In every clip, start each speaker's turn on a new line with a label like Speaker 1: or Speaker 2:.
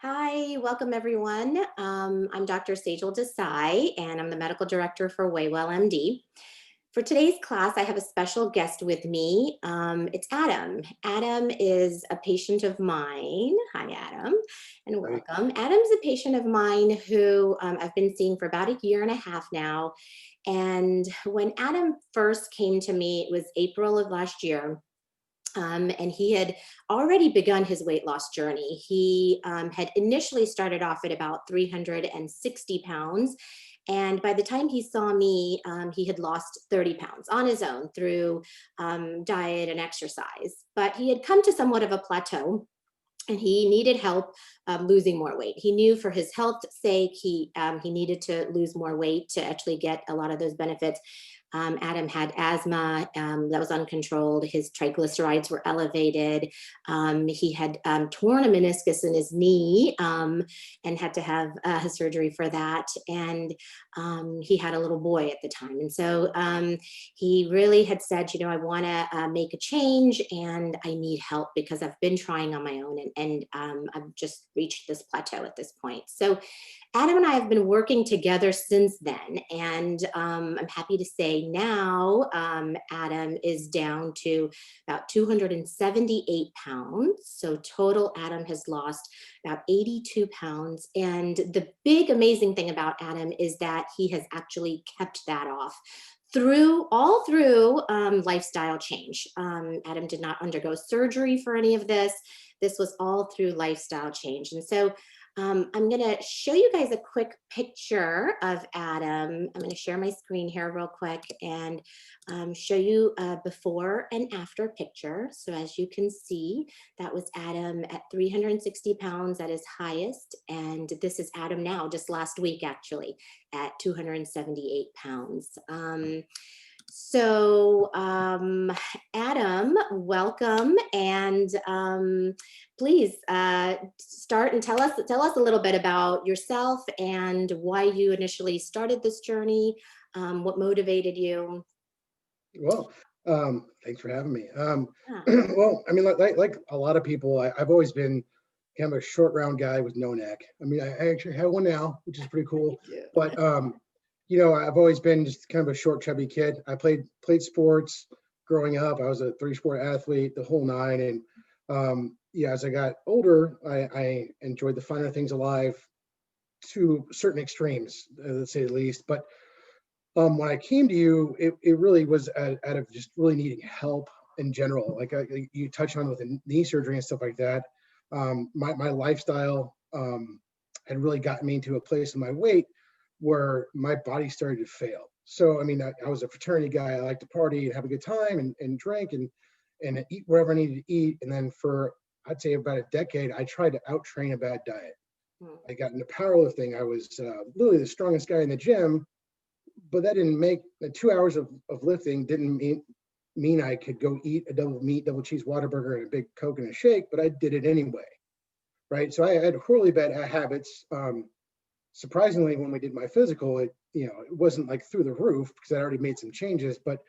Speaker 1: Hi, welcome everyone. I'm Dr. Sejal Desai, and I'm the medical director for WeighWell MD. For today's class, I have a special guest with me. It's Adam. Adam is a patient of mine. Hi, Adam, and
Speaker 2: Right.
Speaker 1: welcome. Adam's a patient of mine who I've been seeing for about a year and a half now. And when Adam first came to me, it was April of last year. And he had already begun his weight loss journey. He had initially started off at about 360 pounds. And by the time he saw me, he had lost 30 pounds on his own through diet and exercise. But he had come to somewhat of a plateau and he needed help losing more weight. He knew for his health sake, he needed to lose more weight to actually get a lot of those benefits. Adam had asthma that was uncontrolled. His triglycerides were elevated. He had torn a meniscus in his knee and had to have surgery for that. And he had a little boy at the time. And so he really had said, I want to make a change and I need help because I've been trying on my own and I've just reached this plateau at this point. So Adam and I have been working together since then, and I'm happy to say now Adam is down to about 278 pounds. So total, Adam has lost about 82 pounds. And the big amazing thing about Adam is that he has actually kept that off through lifestyle change. Adam did not undergo surgery for any of this. This was all through lifestyle change. And so I'm going to show you guys a quick picture of Adam. I'm going to share my screen here real quick and show you a before and after picture. So as you can see, that was Adam at 360 pounds at his highest. And this is Adam now, just last week, actually, at 278 pounds. Adam, welcome, and please start and tell us a little bit about yourself and why you initially started this journey, what motivated you.
Speaker 2: Well, thanks for having me.
Speaker 1: Yeah.
Speaker 2: Well, I mean, like a lot of people, I've always been kind of a short, round guy with no neck. I mean, I actually have one now, which is pretty cool. But I've always been just kind of a short, chubby kid. I played sports growing up. I was a three-sport athlete, the whole nine. And as I got older, I enjoyed the finer things alive to certain extremes, let's say the least. But when I came to you, it really was out of just really needing help in general. Like you touched on with the knee surgery and stuff like that. My lifestyle had really gotten me into a place in my weight where my body started to fail. So, I mean, I was a fraternity guy. I liked to party and have a good time and drink and eat whatever I needed to eat. And then for, I'd say about a decade, I tried to out-train a bad diet. I got into powerlifting. I was literally the strongest guy in the gym, but that didn't make 2 hours of lifting didn't mean I could go eat a double meat, double cheese Whataburger and a big Coke and a shake, but I did it anyway. Right. So I had horribly bad habits. Surprisingly, when we did my physical, it wasn't like through the roof because I already made some changes. But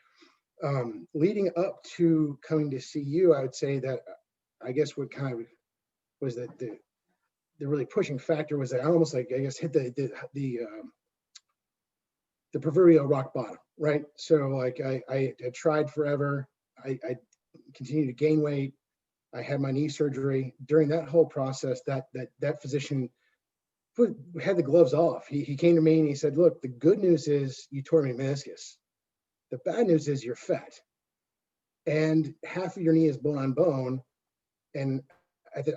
Speaker 2: leading up to coming to see you, I would say that I guess what kind of was that the really pushing factor was that I almost hit the proverbial rock bottom, right? So like I had tried forever. I continued to gain weight. I had my knee surgery. During that whole process, that physician had the gloves off. He came to me and he said, "Look, the good news is you tore my meniscus. The bad news is you're fat, and half of your knee is bone on bone." And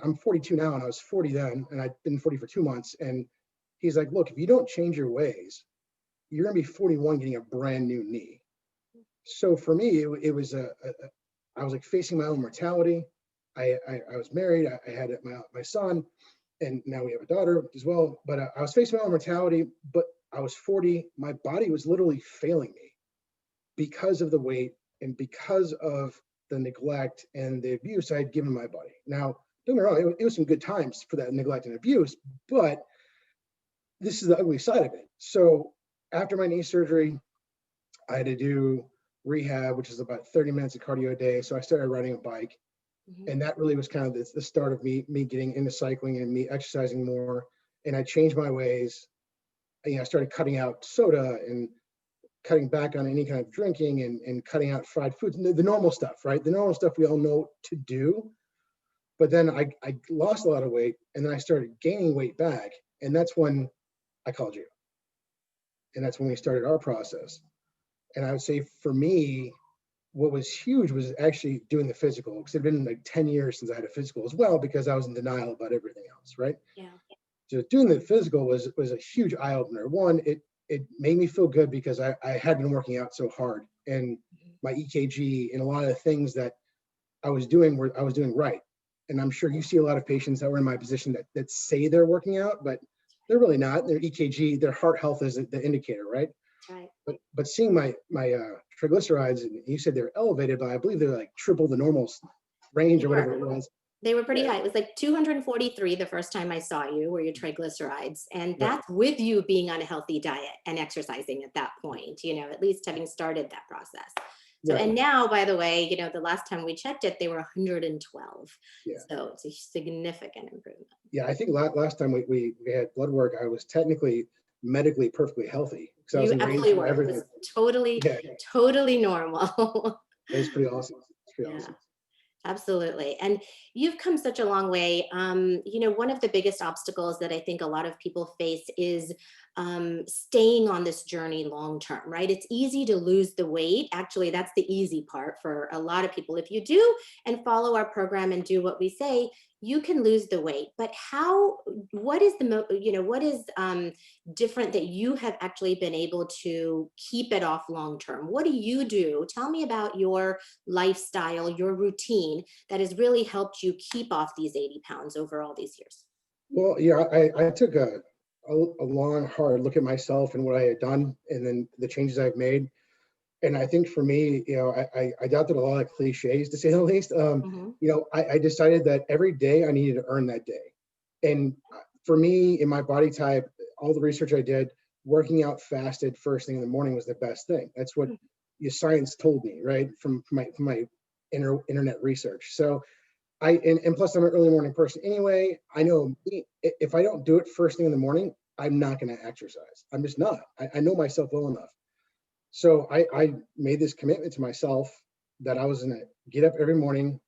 Speaker 2: I'm 42 now, and I was 40 then, and I've been 40 for 2 months. And he's like, "Look, if you don't change your ways, you're going to be 41 getting a brand new knee." So for me, it was I was like facing my own mortality. I was married. I had my son, and now we have a daughter as well. But I was facing my own mortality, but I was 40. My body was literally failing me because of the weight and because of the neglect and the abuse I had given my body. Now, don't get me wrong, it was some good times for that neglect and abuse, but this is the ugly side of it. So after my knee surgery, I had to do rehab, which is about 30 minutes of cardio a day. So I started riding a bike.
Speaker 1: Mhm.
Speaker 2: And that really was kind of the start of me getting into cycling and me exercising more. And I changed my ways. I started cutting out soda and cutting back on any kind of drinking and cutting out fried foods, the normal stuff, right? The normal stuff we all know to do. But then I lost a lot of weight, and then I started gaining weight back. And that's when I called you. And that's when we started our process. And I would say for me, what was huge was actually doing the physical, because it had been like 10 years since I had a physical as well, because I was in denial about everything else, right?
Speaker 1: Yeah.
Speaker 2: So doing the physical was a huge eye opener. One, it made me feel good because I had been working out so hard, and my EKG and a lot of the things that I was doing right. And I'm sure you see a lot of patients that were in my position that say they're working out, but they're really not. Their EKG, their heart health is the indicator, right?
Speaker 1: Right.
Speaker 2: But seeing my triglycerides, and you said they're elevated, but I believe they're like triple the normal range
Speaker 1: They
Speaker 2: or whatever
Speaker 1: were.
Speaker 2: it was.
Speaker 1: They were pretty
Speaker 2: Yeah,
Speaker 1: high. It was like 243 the first time I saw you, were your triglycerides. And
Speaker 2: right,
Speaker 1: that's with you being on a healthy diet and exercising at that point, at least having started that process. So,
Speaker 2: right.
Speaker 1: and now, by the way, the last time we checked it, they were 112.
Speaker 2: Yeah,
Speaker 1: So it's a significant improvement.
Speaker 2: yeah. I think last time we had blood work, I was technically medically perfectly healthy because I was
Speaker 1: You
Speaker 2: in range
Speaker 1: absolutely
Speaker 2: for
Speaker 1: were. It
Speaker 2: everything.
Speaker 1: was totally,
Speaker 2: Yeah,
Speaker 1: totally normal.
Speaker 2: it's pretty awesome. It's pretty
Speaker 1: Yeah.
Speaker 2: awesome.
Speaker 1: Absolutely. And you've come such a long way. One of the biggest obstacles that I think a lot of people face is staying on this journey long term, right? It's easy to lose the weight. Actually, that's the easy part for a lot of people. If you do and follow our program and do what we say, you can lose the weight. But what is what is different that you have actually been able to keep it off long term? What do you do? Tell me about your lifestyle, your routine that has really helped you keep off these 80 pounds over all these years.
Speaker 2: Well, yeah, I took a long, hard look at myself and what I had done, and then the changes I've made. And I think for me, I adopted a lot of cliches, to say the least.
Speaker 1: Mhm.
Speaker 2: I decided that every day I needed to earn that day. And for me, in my body type, all the research I did, working out fasted first thing in the morning was the best thing. That's what your science told me, right? From my internet research. So and plus I'm an early morning person anyway. I know if I don't do it first thing in the morning, I'm not going to exercise. I'm just not. I know myself well enough. So I made this commitment to myself that I was going to get up every morning,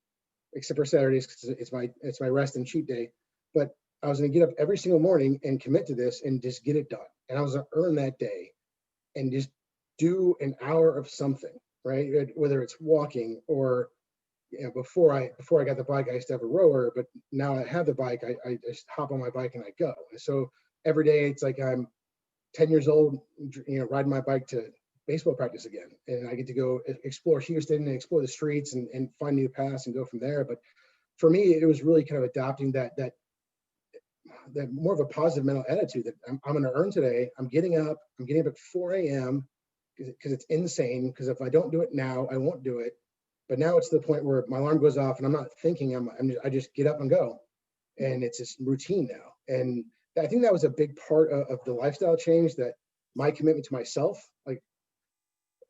Speaker 2: except for Saturdays because it's my rest and cheat day. But I was going to get up every single morning and commit to this and just get it done. And I was going to earn that day and just do an hour of something, right? Whether it's walking or before I got the bike, I used to have a rower, but now I have the bike, I just hop on my bike and I go. And so every day it's like I'm 10 years old, riding my bike to baseball practice again. And I get to go explore Houston and explore the streets and find new paths and go from there. But for me, it was really kind of adopting that more of a positive mental attitude that I'm going to earn today. I'm getting up at 4 a.m. because it's insane. Because if I don't do it now, I won't do it. But now it's to the point where my alarm goes off and I'm not thinking. I just get up and go, and it's just routine now. And I think that was a big part of the lifestyle change. That my commitment to myself, like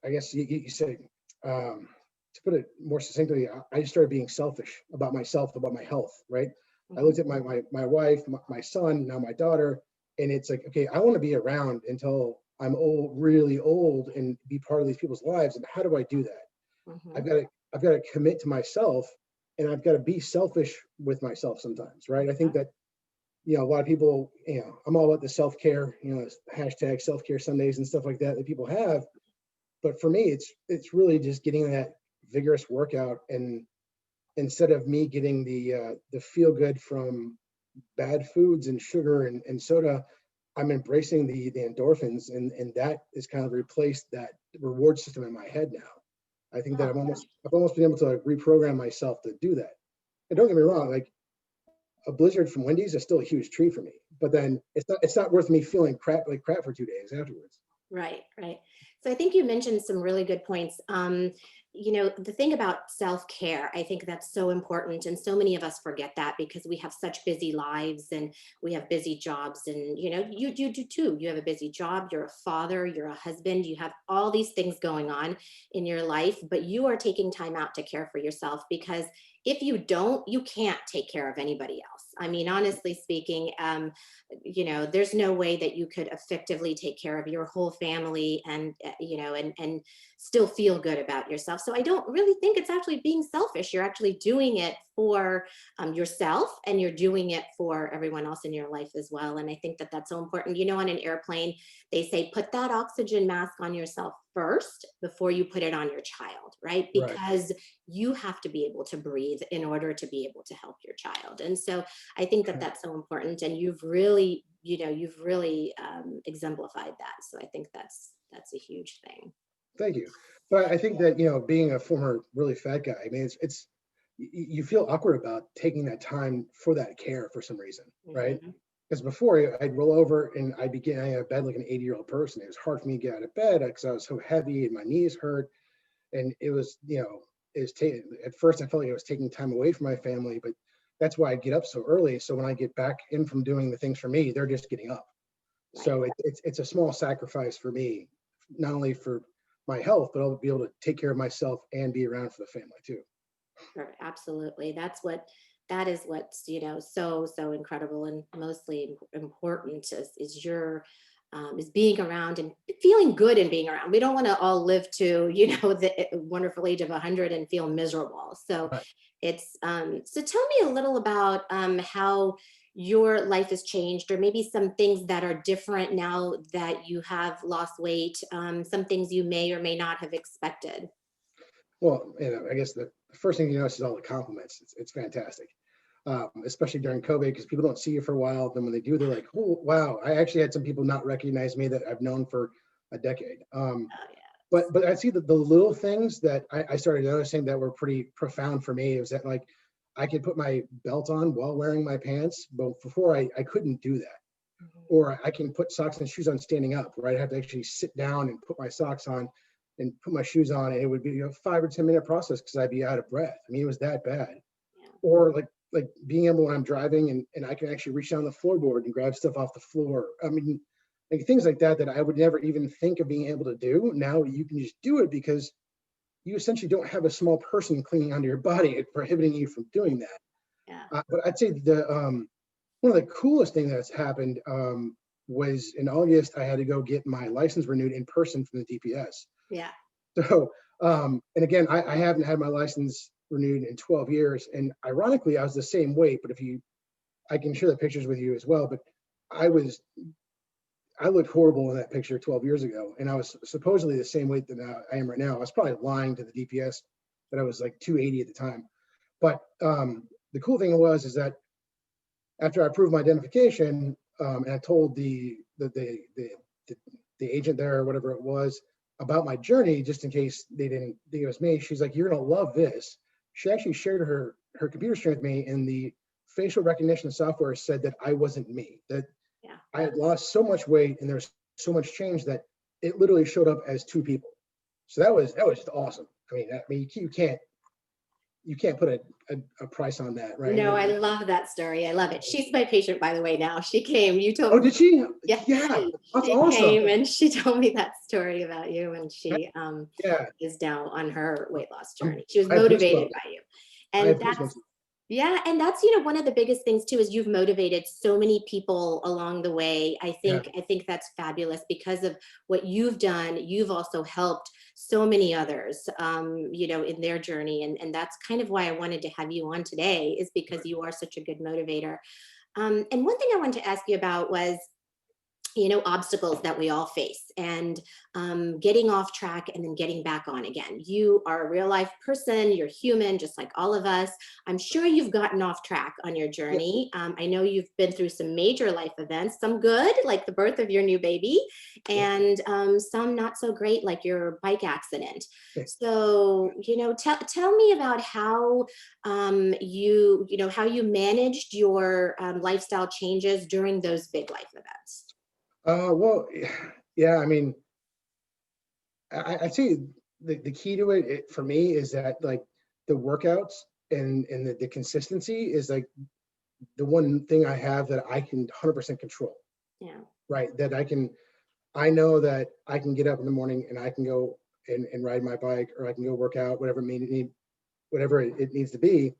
Speaker 2: I guess you say, to put it more succinctly, I just started being selfish about myself, about my health. Right. I looked at my wife, my son, now my daughter, and it's like, okay, I want to be around until I'm old, really old, and be part of these people's lives. And how do I do that?
Speaker 1: Mhm.
Speaker 2: I've got to commit to myself, and I've got to be selfish with myself sometimes, right? I think that, a lot of people, I'm all about the self-care, hashtag self-care Sundays and stuff like that people have. But for me, it's really just getting that vigorous workout, and instead of me getting the feel good from bad foods and sugar and soda, I'm embracing the endorphins, and that is kind of replaced that reward system in my head now. I think that
Speaker 1: Oh,
Speaker 2: I've almost been able to reprogram myself to do that. And don't get me wrong, like a blizzard from Wendy's is still a huge treat for me, but then it's not worth me feeling crap for 2 days afterwards.
Speaker 1: right, right. So I think you mentioned some really good points. The thing about self-care, I think that's so important. And so many of us forget that because we have such busy lives and we have busy jobs. And, you do too. You have a busy job, you're a father, you're a husband, you have all these things going on in your life, but you are taking time out to care for yourself, because if you don't, you can't take care of anybody else. I mean, honestly speaking, there's no way that you could effectively take care of your whole family and, and still feel good about yourself. So I don't really think it's actually being selfish. You're actually doing it for yourself, and you're doing it for everyone else in your life as well. And I think that that's so important. On an airplane, they say, put that oxygen mask on yourself first before you put it on your child, right?
Speaker 2: Right.
Speaker 1: Because you have to be able to breathe in order to be able to help your child. And so I think that that's so important. And you've really exemplified that. So I think that's a huge thing.
Speaker 2: Thank you. But I think that, being a former really fat guy, I mean, you feel awkward about taking that time for that care for some reason, right?
Speaker 1: Mhm.
Speaker 2: Because before I'd roll over and I'd be getting out of bed like an 80-year-old person. It was hard for me to get out of bed because I was so heavy and my knees hurt. And it was, at first I felt like I was taking time away from my family, but that's why I get up so early. So when I get back in from doing the things for me, they're just getting up.
Speaker 1: Right.
Speaker 2: So it's a small sacrifice for me, not only for my health, but I'll be able to take care of myself and be around for the family too.
Speaker 1: Sure, absolutely. That is what's, so incredible and mostly important is your is being around and feeling good and being around. We don't want to all live to, the wonderful age of 100 and feel miserable. So
Speaker 2: Right.
Speaker 1: so tell me a little about how your life has changed, or maybe some things that are different now that you have lost weight, some things you may or may not have expected.
Speaker 2: Well, I guess the first thing you notice is all the compliments. It's fantastic, especially during COVID, because people don't see you for a while. Then when they do, they're like, "Oh, wow!" I actually had some people not recognize me that I've known for a decade.
Speaker 1: Oh yeah.
Speaker 2: But I see that the little things that I started noticing that were pretty profound for me was that, like, I could put my belt on while wearing my pants, but before I couldn't do that.
Speaker 1: Mhm.
Speaker 2: Or I can put socks and shoes on standing up, where I'd have to actually sit down and put my socks on and put my shoes on, and it would be a 5 or 10 minute process because I'd be out of breath. I mean, it was that bad.
Speaker 1: Yeah.
Speaker 2: Or like being able, when I'm driving, and I can actually reach down the floorboard and grab stuff off the floor. I mean, like things like that I would never even think of being able to do. Now you can just do it because you essentially don't have a small person clinging onto your body and prohibiting you from doing that.
Speaker 1: Yeah.
Speaker 2: But I'd say the one of the coolest things that's happened was in August. I had to go get my license renewed in person from the DPS.
Speaker 1: Yeah.
Speaker 2: So, and again, I haven't had my license renewed in 12 years. And ironically, I was the same weight, but I can share the pictures with you as well. But I looked horrible in that picture 12 years ago. And I was supposedly the same weight that I am right now. I was probably lying to the DPS that I was like 280 at the time. But the cool thing is that after I proved my identification, and I told the agent there or whatever it was about my journey, just in case they didn't think it was me, she's like, "You're gonna love this." She actually shared her computer screen with me, and the facial recognition software said that I wasn't me. That
Speaker 1: Yeah.
Speaker 2: I had lost so much weight and there's so much change that it literally showed up as two people. So that was just awesome. I mean, you can't put a price on that, right?
Speaker 1: No, I love that story. I love it. She's my patient, by the way, now. She came, you told
Speaker 2: Oh,
Speaker 1: me.
Speaker 2: did she?
Speaker 1: Yeah,
Speaker 2: Yeah, that's
Speaker 1: she
Speaker 2: awesome.
Speaker 1: came and she told me that story about you, and she
Speaker 2: Yeah,
Speaker 1: is now on her weight loss
Speaker 2: I'm,
Speaker 1: journey. She was
Speaker 2: I have
Speaker 1: motivated
Speaker 2: goosebumps.
Speaker 1: by you.
Speaker 2: I
Speaker 1: And
Speaker 2: have
Speaker 1: that's
Speaker 2: goosebumps.
Speaker 1: yeah, and that's one of the biggest things too is you've motivated so many people along the way.
Speaker 2: Yeah,
Speaker 1: I think that's fabulous because of what you've done. You've also helped so many others, in their journey, and that's kind of why I wanted to have you on today, is because you are such a good motivator. And one thing I wanted to ask you about was obstacles that we all face, and getting off track and then getting back on again. You are a real life person, you're human just like all of us. I'm sure you've gotten off track on your
Speaker 2: yeah,
Speaker 1: journey. I know you've been through some major life events, some good like the birth of your new baby,
Speaker 2: yeah.
Speaker 1: and some not so great like your bike accident.
Speaker 2: Yeah.
Speaker 1: So tell me about how how you managed your lifestyle changes during those big life events.
Speaker 2: Well, yeah. I mean, I'd say the key to it, for me, is that like the workouts and the consistency is like the one thing I have that I can 100% control.
Speaker 1: Yeah.
Speaker 2: Right. That I know that I can get up in the morning and I can go and ride my bike, or I can go work out, whatever it needs to be.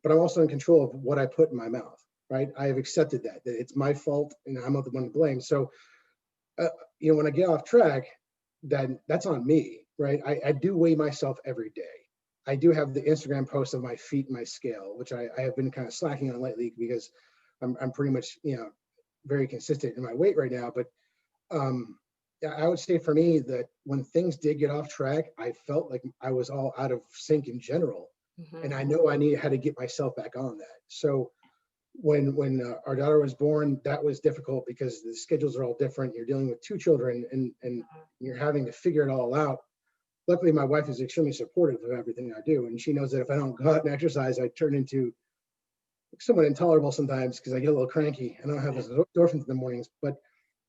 Speaker 2: But I'm also in control of what I put in my mouth. Right. I have accepted that it's my fault and I'm not the one to blame. So, when I get off track, then that's on me. Right. I do weigh myself every day. I do have the Instagram post of my feet and my scale, which I have been kind of slacking on lately because I'm pretty much, very consistent in my weight right now. But yeah, I would say for me that when things did get off track, I felt like I was all out of sync in general. And I know I had to get myself back on that. So when our daughter was born, that was difficult because the schedules are all different. You're dealing with two children and you're having to figure it all out. Luckily, my wife is extremely supportive of everything I do. And she knows that if I don't go out and exercise, I turn into somewhat intolerable sometimes because I get a little cranky. I don't have those endorphins in the mornings. But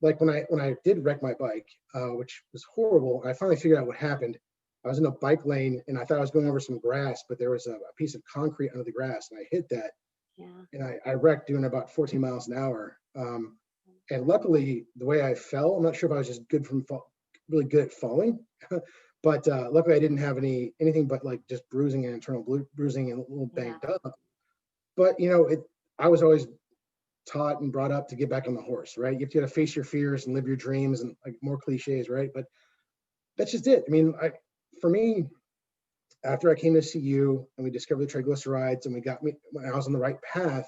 Speaker 2: like when I did wreck my bike, which was horrible, I finally figured out what happened. I was in a bike lane and I thought I was going over some grass, but there was a piece of concrete under the grass, and I hit that.
Speaker 1: Yeah.
Speaker 2: And I wrecked doing about 14 miles an hour. And luckily, the way I fell, I'm not sure if I was just really good at falling, but luckily I didn't have anything but like just bruising and internal bruising and a little banged up. But I was always taught and brought up to get back on the horse, right? You have to face your fears and live your dreams, and like more cliches, right? But that's just it. I mean, for me, after I came to see you and we discovered the triglycerides and when I was on the right path,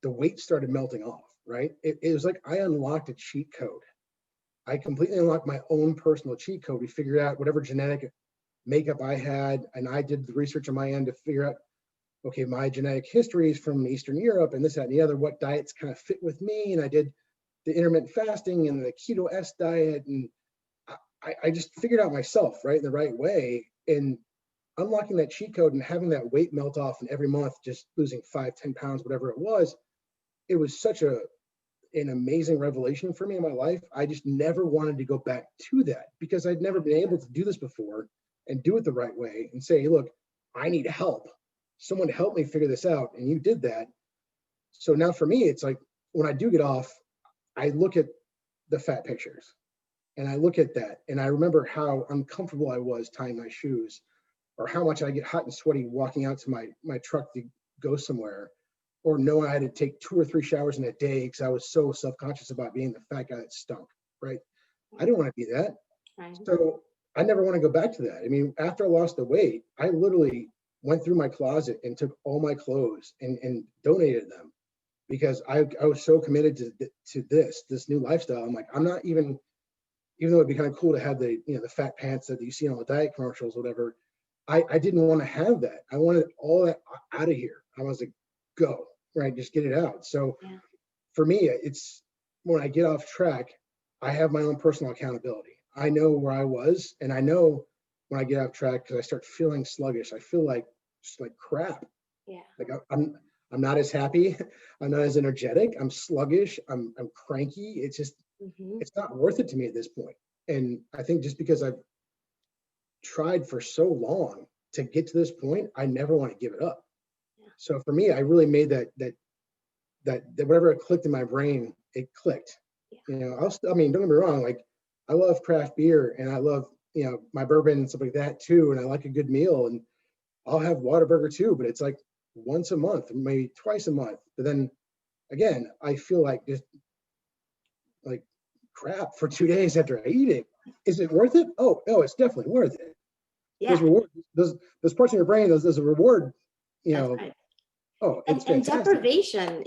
Speaker 2: the weight started melting off, right? It was like I unlocked a cheat code. I completely unlocked my own personal cheat code. We figured out whatever genetic makeup I had, and I did the research on my end to figure out, okay, my genetic history is from Eastern Europe and this, that, and the other, what diets kind of fit with me. And I did the intermittent fasting and the keto S diet. And I just figured out myself, right, in the right way. And unlocking that cheat code and having that weight melt off, and every month just losing 5-10 pounds, whatever it was such an amazing revelation for me in my life. I just never wanted to go back to that because I'd never been able to do this before and do it the right way and say, hey, look, I need help. Someone help me figure this out. And you did that. So now for me, it's like when I do get off, I look at the fat pictures and I look at that. And I remember how uncomfortable I was tying my shoes, or how much I get hot and sweaty walking out to my truck to go somewhere, or knowing I had to take 2 or 3 showers in a day because I was so self-conscious about being the fat guy that stunk, right? I didn't want to be that. Right. So I never want to go back to that. I mean, after I lost the weight, I literally went through my closet and took all my clothes and donated them because I was so committed to this new lifestyle. I'm like, I'm not even though it'd be kind of cool to have the fat pants that you see on the diet commercials, whatever. I didn't want to have that. I wanted all that out of here. I was like, go, right? Just get it out. So for me, it's when I get off track, I have my own personal accountability. I know where I was, and I know when I get off track because I start feeling sluggish. I feel like just like crap. Yeah. Like I'm not as happy. I'm not as energetic. I'm sluggish. I'm cranky. It's just it's not worth it to me at this point. And I think just because I've tried for so long to get to this point, I never want to give it up. Yeah. So for me, I really made that whatever it clicked in my brain, it clicked. Yeah. I mean, don't get me wrong. Like I love craft beer and I love, my bourbon and stuff like that too. And I like a good meal, and I'll have Whataburger too, but it's like once a month, maybe twice a month. But then again, I feel like just like crap for 2 days after I eat it. Is it worth it? Oh, it's definitely worth it. Yeah. Those rewards, those parts of your brain, there's a reward,
Speaker 1: Right.
Speaker 2: Oh, it's
Speaker 1: and deprivation,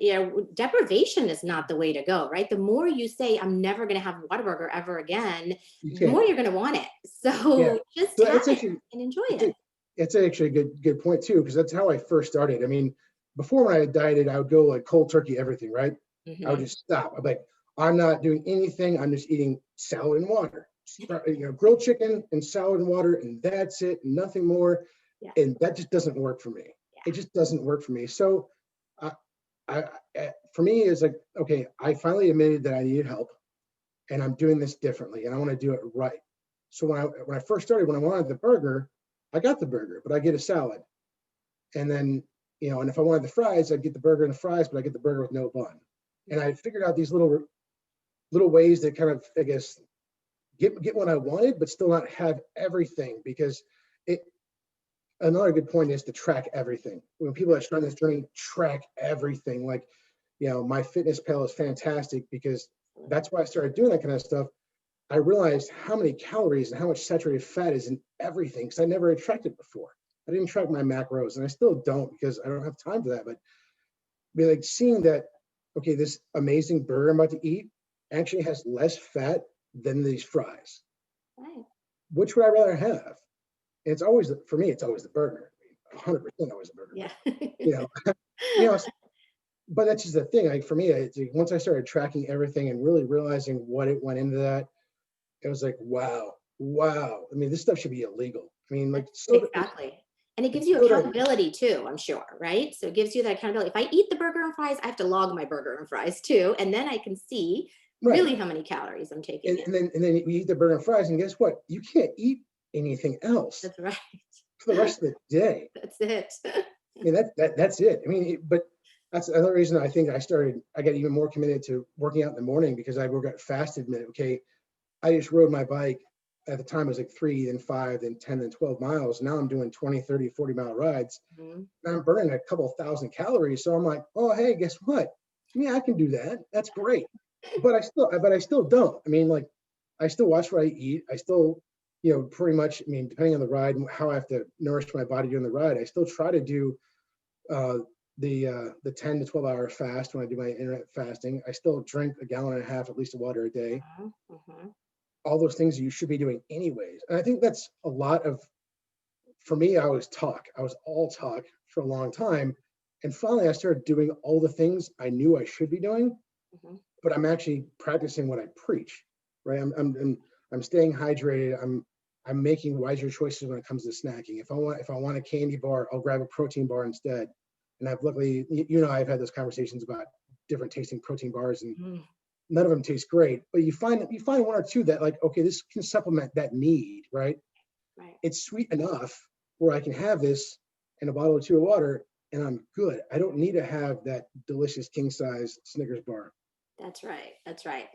Speaker 1: deprivation is not the way to go, right? The more you say, I'm never going to have Whataburger ever again, the more you're going to want it. So just have it and enjoy it.
Speaker 2: It's actually a good point too, because that's how I first started. I mean, before when I had dieted, I would go like cold turkey, everything, right? I would just stop. I'm like, I'm not doing anything. I'm just eating salad and water, grilled chicken and salad and water, and that's it, nothing more. Yeah. And that just doesn't work for me. It just doesn't work for me. So for me, it's like, okay, I finally admitted that I needed help and I'm doing this differently and I want to do it right. So when I first started, when I wanted the burger, I got the burger, but I get a salad. And then, and if I wanted the fries, I'd get the burger and the fries, but I get the burger with no bun. And I figured out these little ways that kind of, I guess, get what I wanted, but still not have everything, because another good point is to track everything. When people are starting this journey, track everything. Like, my fitness pal is fantastic, because that's why I started doing that kind of stuff. I realized how many calories and how much saturated fat is in everything, because I never had tracked it before. I didn't track my macros, and I still don't, because I don't have time for that. But like seeing that, okay, this amazing burger I'm about to eat actually has less fat than these fries.
Speaker 1: Right.
Speaker 2: Which would I rather have? And it's always, for me, it's always the burger. 100% always the burger.
Speaker 1: Yeah.
Speaker 2: But that's just the thing. Like for me, once I started tracking everything and really realizing what it went into that, it was like, wow. I mean, this stuff should be illegal. I mean, like,
Speaker 1: Exactly. And it gives you accountability too, I'm sure, right? So it gives you that accountability. If I eat the burger and fries, I have to log my burger and fries too. And then I can see really how many calories I'm taking in.
Speaker 2: And then you eat the burger and fries, and guess what? You can't eat anything else.
Speaker 1: That's right.
Speaker 2: For the rest of the day.
Speaker 1: That's it.
Speaker 2: I mean, that's it. I mean, but that's another reason I think I got even more committed to working out in the morning, because I got fasted. Okay, I just rode my bike. At the time, it was like 3, then 5, then 10, then 12 miles. Now I'm doing 20, 30, 40-mile rides. And I'm burning a couple thousand calories. So I'm like, oh, hey, guess what? Yeah, I can do that. That's great. But I still don't. I mean, like, I still watch what I eat. I still, pretty much, I mean, depending on the ride and how I have to nourish my body during the ride, I still try to do the 10 to 12 hour fast when I do my intermittent fasting. I still drink 1.5 gallons at least of water a day. All those things you should be doing anyways. And I think that's a lot of, for me, I was all talk for a long time. And finally I started doing all the things I knew I should be doing, but I'm actually practicing what I preach, right? I'm staying hydrated. I'm making wiser choices when it comes to snacking. If I want a candy bar, I'll grab a protein bar instead. And I've luckily, I've had those conversations about different tasting protein bars, and none of them taste great, but you find one or two that, like, okay, this can supplement that need, right? It's sweet enough where I can have this in a bottle or 2 of water and I'm good. I don't need to have that delicious king size Snickers bar.
Speaker 1: That's right.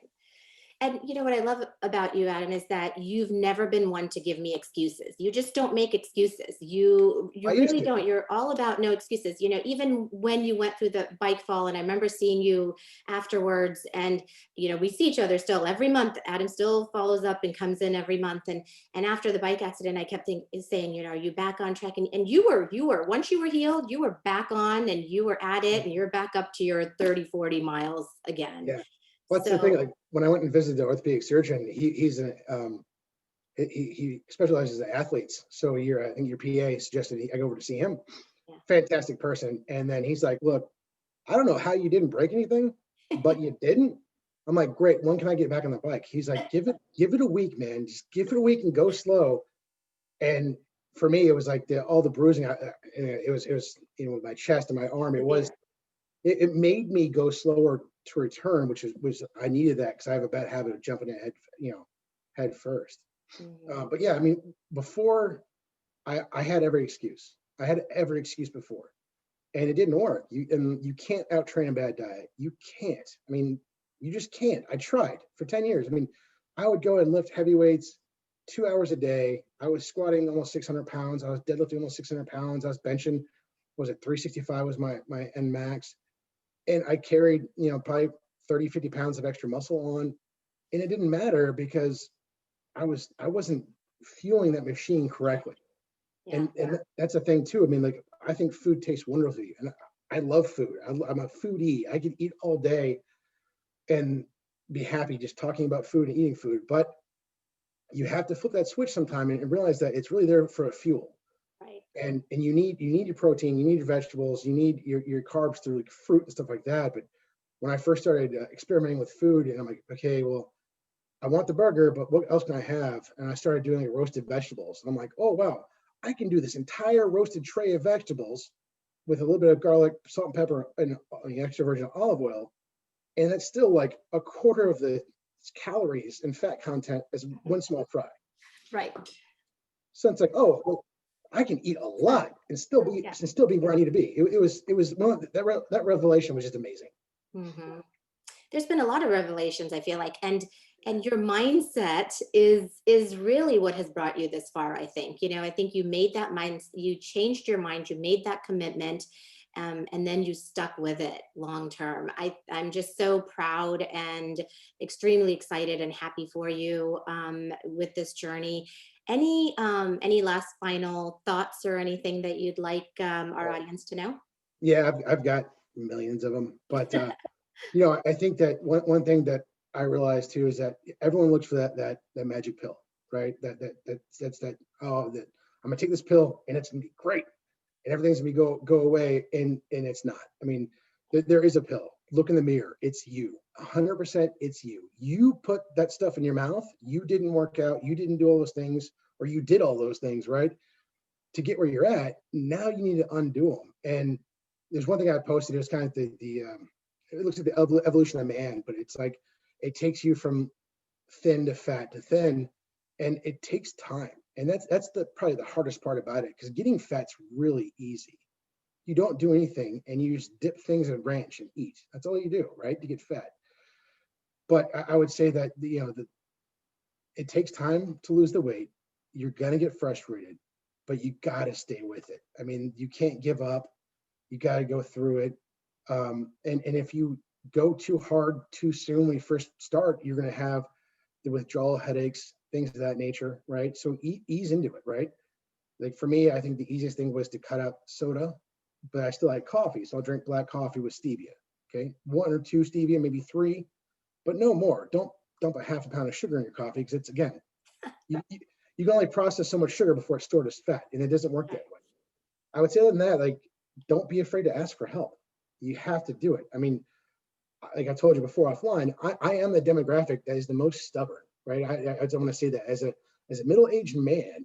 Speaker 1: And what I love about you, Adam, is that you've never been one to give me excuses. You just don't make excuses. You really don't. You're all about no excuses. Even when you went through the bike fall, and I remember seeing you afterwards, and we see each other still every month. Adam still follows up and comes in every month. And after the bike accident, I kept saying, are you back on track? And you were once you were healed, you were back on, and you were at it, and you're back up to your 30, 40 miles again.
Speaker 2: Yeah. What's the thing? Like, when I went and visited the orthopedic surgeon, he specializes in athletes. So I think your PA suggested I go over to see him. Yeah. Fantastic person. And then he's like, look, I don't know how you didn't break anything, but you didn't. I'm like, great. When can I get back on the bike? He's like, give it a week, man. Just give it a week and go slow. And for me, it was like all the bruising. It was with my chest and my arm. It made me go slower to return, which I needed that, because I have a bad habit of jumping ahead, head first. But yeah, I mean, before I had every excuse. I had every excuse before, and it didn't work. You can't out-train a bad diet. You can't. I mean, you just can't. I tried for 10 years. I mean, I would go and lift heavy weights 2 hours a day. I was squatting almost 600 pounds. I was deadlifting almost 600 pounds. I was benching, 365 was my end max. And I carried, probably 30, 50 pounds of extra muscle on, and it didn't matter, because I wasn't fueling that machine correctly. Yeah. And that's the thing too. I mean, like, I think food tastes wonderfully, and I love food. I'm a foodie. I could eat all day and be happy just talking about food and eating food. But you have to flip that switch sometime and realize that it's really there for a fuel. Right. And you need your protein, you need your vegetables, you need your carbs through like fruit and stuff like that. But when I first started experimenting with food, and I'm like, okay, well, I want the burger, but what else can I have? And I started doing roasted vegetables. And I'm like, oh, wow, I can do this entire roasted tray of vegetables with a little bit of garlic, salt and pepper, and extra virgin olive oil. And that's still like a quarter of the calories and fat content as one small fry.
Speaker 1: Right.
Speaker 2: So it's like, oh, well, I can eat a lot and still be where I need to be. It was that revelation was just amazing.
Speaker 1: Mm-hmm. There's been a lot of revelations, I feel like, and your mindset is really what has brought you this far. I think, I think you made that you changed your mind, you made that commitment, and then you stuck with it long term. I'm just so proud and extremely excited and happy for you with this journey. Any last final thoughts or anything that you'd like our audience to know?
Speaker 2: Yeah, I've got millions of them, but I think that one thing that I realized too is that everyone looks for that magic pill, right? That's that, oh, that I'm gonna take this pill and it's gonna be great and everything's gonna go away, and it's not. I mean, there is a pill. Look in the mirror. It's you. 100% it's you. You put that stuff in your mouth. You didn't work out. You didn't do all those things, or you did all those things, right? To get where you're at. Now you need to undo them. And there's one thing I posted. It was kind of it looks at the evolution of man, but it's like it takes you from thin to fat to thin, and it takes time. And that's probably the hardest part about it, because getting fat's really easy. You don't do anything, and you just dip things in a ranch and eat. That's all you do, right, to get fat. But I would say that it takes time to lose the weight. You're gonna get frustrated, but you gotta stay with it. I mean, you can't give up. You gotta go through it. And if you go too hard too soon when you first start, you're gonna have the withdrawal headaches, things of that nature, right? So ease into it, right? Like for me, I think the easiest thing was to cut out soda, but I still like coffee. So I'll drink black coffee with stevia. Okay. 1 or 2 stevia, maybe 3, but no more. Don't dump a half a pound of sugar in your coffee, because it's, again, you can only process so much sugar before it's stored as fat, and it doesn't work that way. I would say, other than that, like, don't be afraid to ask for help. You have to do it. I mean, like I told you before offline, I am the demographic that is the most stubborn, right? I don't want to say that as a middle-aged man,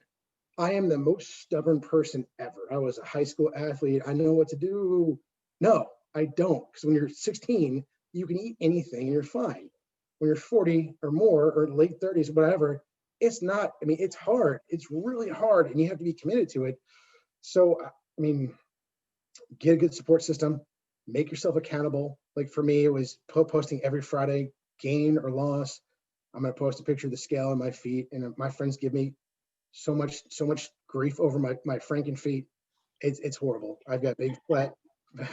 Speaker 2: I am the most stubborn person ever. I was a high school athlete. I know what to do. No, I don't. Because when you're 16, you can eat anything and you're fine. When you're 40 or more, or late 30s, whatever, it's not. I mean, it's hard. It's really hard, and you have to be committed to it. So, I mean, get a good support system. Make yourself accountable. Like for me, it was posting every Friday, gain or loss. I'm going to post a picture of the scale on my feet, and my friends give me so much grief over my Franken feet. It's horrible. I've got big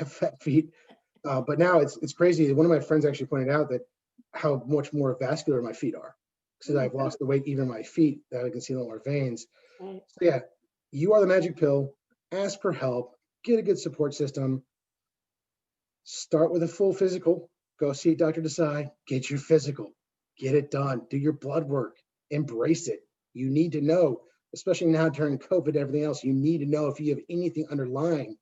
Speaker 2: fat feet, but now it's crazy. One of my friends actually pointed out that how much more vascular my feet are, because I've lost the weight even in my feet, that I can see a lot more veins. So yeah, you are the magic pill. Ask for help. Get a good support system. Start with a full physical. Go see Dr. Desai. Get your physical. Get it done. Do your blood work. Embrace it. You need to know, especially now during COVID and everything else, you need to know if you have anything underlying,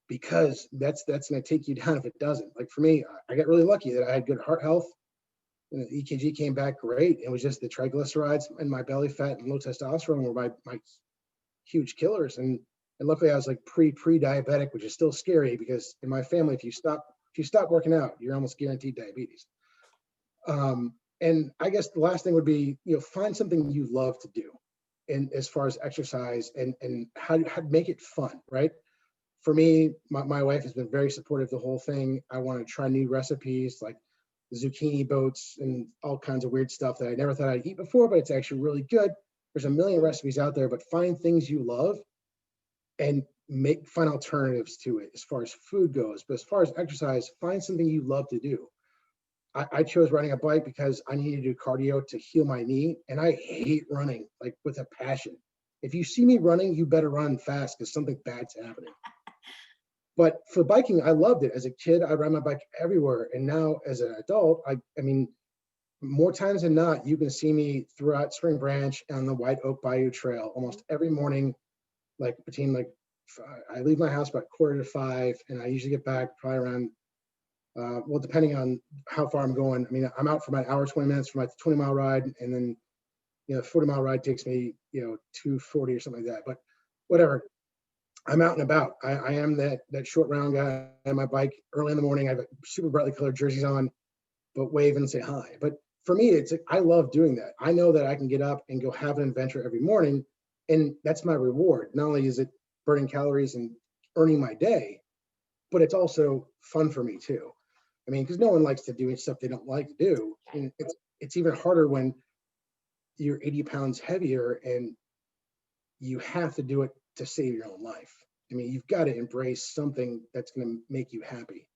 Speaker 2: because that's going to take you down if it doesn't. Like for me, I got really lucky that I had good heart health, and the EKG came back great. It was just the triglycerides and my belly fat and low testosterone were my huge killers. And luckily I was like pre-diabetic, which is still scary, because in my family, if you stop working out, you're almost guaranteed diabetes. And I guess the last thing would be, find something you love to do, and as far as exercise, and how to make it fun, right? For me, my wife has been very supportive of the whole thing. I want to try new recipes like zucchini boats and all kinds of weird stuff that I never thought I'd eat before, but it's actually really good. There's a million recipes out there, but find things you love and find alternatives to it as far as food goes. But as far as exercise, find something you love to do. I chose riding a bike because I needed to do cardio to heal my knee, and I hate running, like with a passion. If you see me running, you better run fast, because something bad's happening. But for biking, I loved it. As a kid, I ride my bike everywhere. And now as an adult, I mean, more times than not, you can see me throughout Spring Branch on the White Oak Bayou Trail almost every morning, like between I leave my house about 4:45, and I usually get back probably around, well, depending on how far I'm going. I mean, I'm out for about an hour, 20 minutes for my 20-mile ride. And then, 40-mile ride takes me, 2:40 or something like that. But whatever. I'm out and about. I am that short round guy on my bike early in the morning. I have super brightly colored jerseys on, but wave and say hi. But for me, I love doing that. I know that I can get up and go have an adventure every morning, and that's my reward. Not only is it burning calories and earning my day, but it's also fun for me too. I mean, because no one likes to do stuff they don't like to do. And it's even harder when you're 80 pounds heavier and you have to do it to save your own life. I mean, you've got to embrace something that's going to make you happy,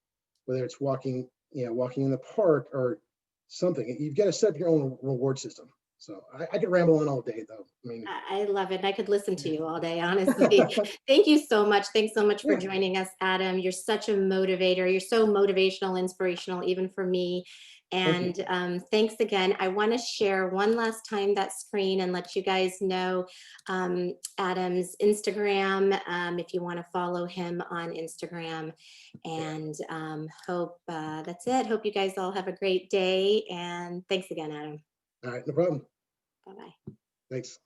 Speaker 2: whether it's walking, walking in the park or something. You've got to set up your own reward system. So I could ramble on all day, though. I mean,
Speaker 1: I love it. I could listen to you all day, honestly. Thank you so much. Thanks so much for
Speaker 2: yeah,
Speaker 1: joining us, Adam. You're such a motivator. You're so motivational, inspirational, even for me.
Speaker 2: thank you.
Speaker 1: And thanks again. I want to share one last time that screen and let you guys know Adam's Instagram, if you want to follow him on Instagram. And hope that's it. Hope you guys all have a great day. And thanks again, Adam.
Speaker 2: All right, no problem.
Speaker 1: Bye-bye.
Speaker 2: Thanks.